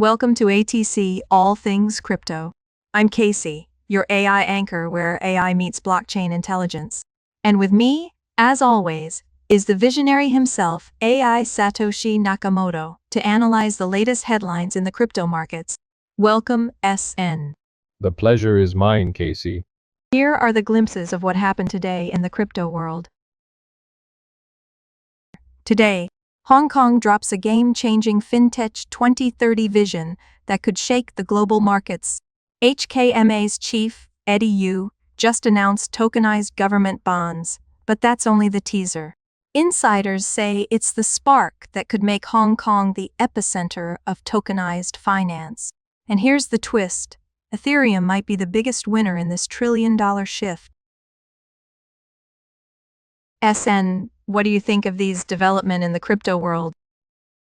Welcome to ATC All Things Crypto. I'm Casi, your AI anchor where AI meets blockchain intelligence. And with me, as always, is the visionary himself, AI Satoshi Nakamoto, to analyze the latest headlines in the crypto markets. Welcome, SN. The pleasure is mine, Casi. Here are the glimpses of what happened today in the crypto world. Today, Hong Kong drops a game-changing Fintech 2030 vision that could shake the global markets. HKMA's Chief Eddie Yue just announced tokenized government bonds, but that's only the teaser. Insiders say it's the spark that could make Hong Kong the epicenter of tokenized finance. And here's the twist: Ethereum might be the biggest winner in this trillion-dollar shift. SN, what do you think of these developments in the crypto world?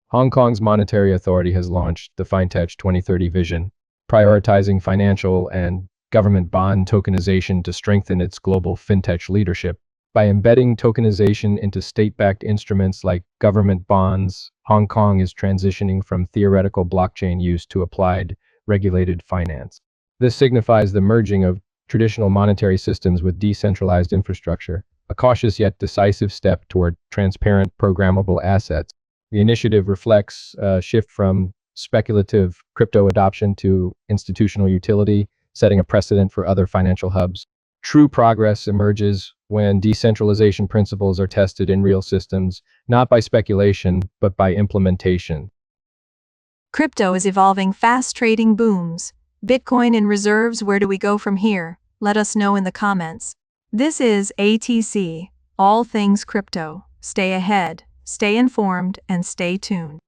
Hong Kong's monetary authority has launched the Fintech 2030 vision, prioritizing financial and government bond tokenization to strengthen its global fintech leadership. By embedding tokenization into state-backed instruments like government bonds, Hong Kong is transitioning from theoretical blockchain use to applied, regulated finance. This signifies the merging of traditional monetary systems with decentralized infrastructure, a cautious yet decisive step toward transparent, programmable assets. The initiative reflects a shift from speculative crypto adoption to institutional utility, setting a precedent for other financial hubs. True progress emerges when decentralization principles are tested in real systems, not by speculation, but by implementation. Crypto is evolving fast, trading booms. Bitcoin in reserves, where do we go from here? Let us know in the comments. This is ATC, All Things Crypto. Stay ahead, stay informed, and stay tuned.